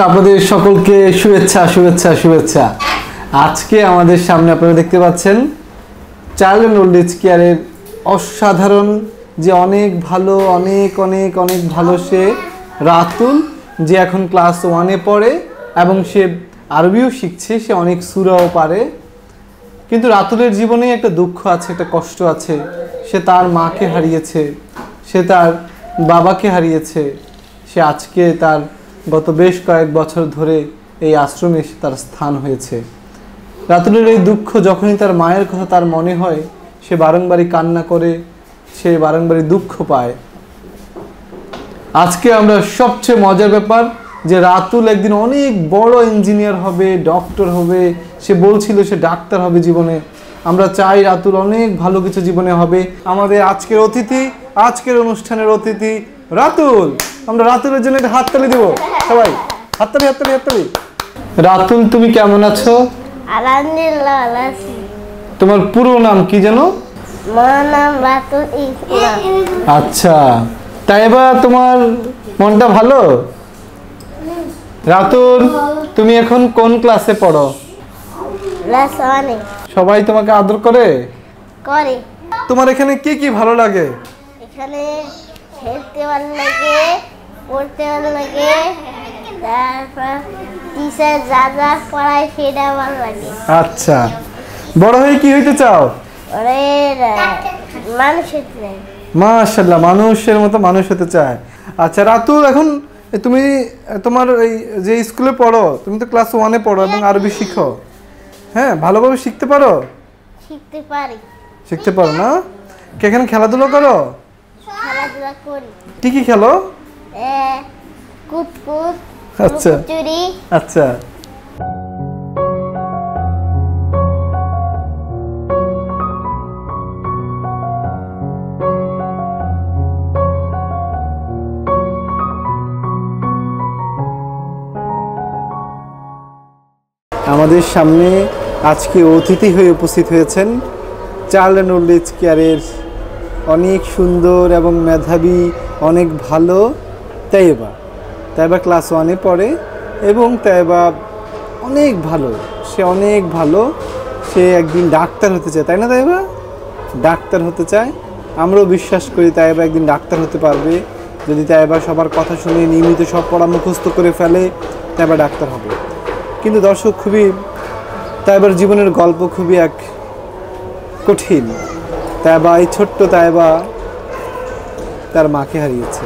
আপনাদের সকলকে শুভেচ্ছা শুভেচ্ছা শুভেচ্ছা। আজকে আমাদের সামনে আপনারা দেখতে পাচ্ছেন চাইল্ড অ্যান্ড ওল্ড এজ কেয়ারের অসাধারণ যে অনেক ভালো অনেক অনেক অনেক ভালো সে রাতুল, যে এখন ক্লাস 1-এ পড়ে এবং সে আরবিও শিখছে, সে অনেক সূরাও পারে। কিন্তু রাতুলের জীবনে একটা দুঃখ আছে, একটা কষ্ট আছে। সে তার মাকে হারিয়েছে, সে তার বাবাকে হারিয়েছে। সে আজকে তার গত বেশ কয়েক বছর ধরে এই আশ্রমে এসে তার স্থান হয়েছে। রাতুলের এই দুঃখ যখনই তার মায়ের কথা তার মনে হয়, সে বারংবারই কান্না করে, সে বারংবারই দুঃখ পায়। আজকে আমরা সবচেয়ে মজার ব্যাপার যে রাতুল একদিন অনেক বড় ইঞ্জিনিয়ার হবে, ডক্টর হবে। সে বলছিল সে ডাক্তার হবে জীবনে। আমরা চাই রাতুল অনেক ভালো কিছু জীবনে হবে। আমাদের আজকের অতিথি, আজকের অনুষ্ঠানের অতিথি রাতুল। আমরা রাতুলের জন্য একটা হাততালি দেব সবাই, হাততালি হাততালি হাততালি। রাতুল, তুমি কেমন আছো? আলহামদুলিল্লাহ ভালো আছি। তোমার পুরো নাম কি জানো? আমার নাম রাতুল ইসলাম। আচ্ছা, তাই এবার তোমার মনটা ভালো? রাতুল, তুমি এখন কোন ক্লাসে পড়ো? ক্লাস 1-এ। সবাই তোমাকে আদর করে? করে। তোমার এখানে কি কি ভালো লাগে? এখানে খেলতে ভালো লাগে, পড়তে ভালো লাগে, তারপর টিচার যা যা পড়ায় সেটা ভালো লাগে। আচ্ছা, বড় হয়ে কি হইতে চাও? ওরে মানুষ হতে চাই। মাশাআল্লাহ, মানুষের মতো মানুষ হতে চায়। আচ্ছা রাতুল, এখন তুমি তোমার এই যে স্কুলে পড়ো, তুমি তো ক্লাস 1-এ পড়ো এবং আরবি শিখো। হ্যাঁ, ভালোভাবে শিখতে পারো? শিখতে পারি। শিখতে পারো না? এখানে খেলাধুলা করো? খেলাধুলা করি। কি কি খেলো? কুতকুত, আচ্ছা চুরি। আচ্ছা, আমাদের সামনে আজকে অতিথি হয়ে উপস্থিত হয়েছেন চাইল্ড অ্যান্ড ওল্ড এজ কেয়ারের অনেক সুন্দর এবং মেধাবী, অনেক ভালো তাইবা। তাইবা ক্লাস 1-এ পড়ে এবং তাইবা অনেক ভালো, সে অনেক ভালো। সে একদিন ডাক্তার হতে চায়, তাই না তাইবা? ডাক্তার হতে চায়। আমরাও বিশ্বাস করি তাইবা একদিন ডাক্তার হতে পারবে। যদি তাইবা সবার কথা শুনে নিয়মিত সব পড়া মুখস্থ করে ফেলে, তাইবা ডাক্তার হবে। কিন্তু দর্শক, খুবই তাইবার জীবনের গল্প খুবই এক কঠিন। তাইবা, এই ছোট্ট তাইবা তার মাকে হারিয়েছে,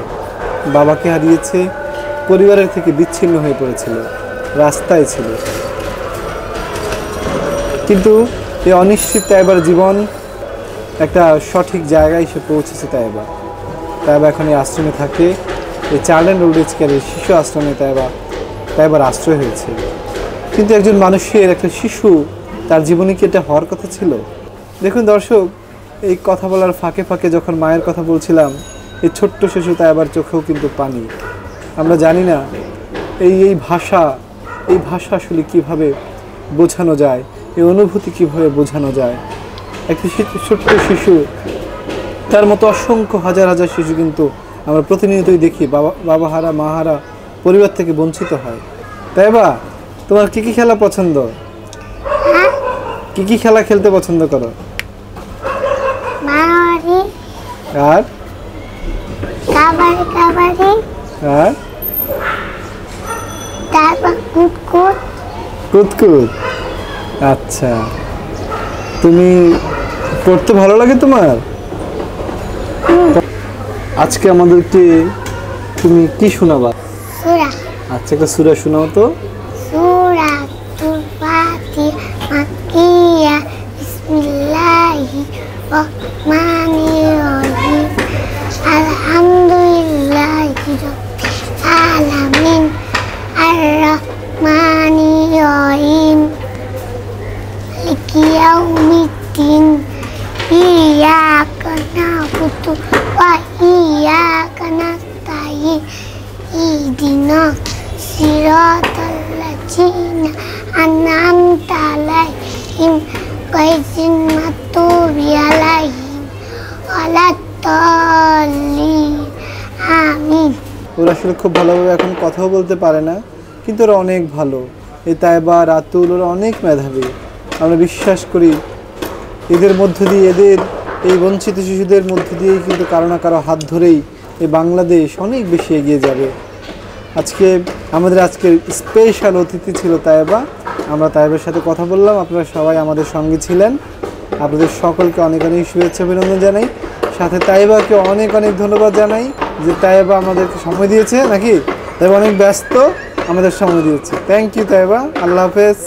বাবাকে হারিয়েছে, পরিবারের থেকে বিচ্ছিন্ন হয়ে পড়েছিল, রাস্তায় ছিল। কিন্তু এই অনিশ্চিত তাইবার জীবন একটা সঠিক জায়গায় এসে পৌঁছেছে। তাইবা এখন এই আশ্রমে থাকে, এই চাইল্ড অ্যান্ড ওল্ড এজ কেয়ারের শিশু আশ্রমে তাইবার আশ্রয় হয়েছে। কিন্তু একজন মানুষের, একটা শিশু, তার জীবনে কি এটা হওয়ার কথা ছিল? দেখুন দর্শক, এই কথা বলার ফাঁকে ফাঁকে যখন মায়ের কথা বলছিলাম, এই ছোট্ট শিশু তাইবার চোখেও কিন্তু পানি। আমরা জানি না এই ভাষা আসলে কীভাবে বোঝানো যায়, এই অনুভূতি কীভাবে বোঝানো যায়। একটি ছোট্ট শিশু, তার মতো অসংখ্য হাজার হাজার শিশু কিন্তু আমরা প্রতিনিয়তই দেখি বাবা হারা, মা হারা, পরিবার থেকে বঞ্চিত হয়। তাইবা, তোমার কি কি খেলা পছন্দ? কি কি খেলা খেলতে পছন্দ করো? আর কাবাডি। আর তারপর কুতকুত। কুতকুত। আচ্ছা, তুমি পড়তে ভালো লাগে তোমার? আজকে আমাদেরকে তুমি কি শোনাবা? সূরা। আচ্ছা, একটা সূরা শোনাও তো। সূরাতুল ফাতিহা মাক্কিয়া। বিসমিল্লাহির রহমানির রহিম। আলহামদুলিল্লাহি রাব্বিল আলামিন। আর রহমানির রহিম। মালিকি ইয়াউমিদ্দিন। ইyyaka na'budu wa iyyaka nasta'in. ইহদিনাস সিরাতাল الذين أنعمت عليهم غير المغضوب عليهم ولا الضالين آمين। ওরা আসলে খুব ভালোভাবে এখন কথাও বলতে পারে না, কিন্তু ওরা অনেক ভালো। এই তাইবা, রাতুল ওরা অনেক মেধাবী। আমরা বিশ্বাস করি এদের মধ্য দিয়ে, এদের এই বঞ্চিত শিশুদের মধ্য দিয়েই কিন্তু কারো না কারো হাত ধরেই এই বাংলাদেশ অনেক বেশি এগিয়ে যাবে। আমাদের আজকের স্পেশাল অতিথি ছিল তাইবা। আমরা তাইবার সাথে কথা বললাম, আপনারা সবাই আমাদের সঙ্গে ছিলেন। আপনাদের সকলকে অনেক অনেক শুভেচ্ছা অভিনন্দন জানাই, সাথে তাইবাকে অনেক অনেক ধন্যবাদ জানাই যে তাইবা আমাদেরকে সময় দিয়েছে, নাকি তাইবা অনেক ব্যস্ত, আমাদের সময় দিয়েছে। থ্যাংক ইউ তাইবা, আল্লাহ হাফেজ।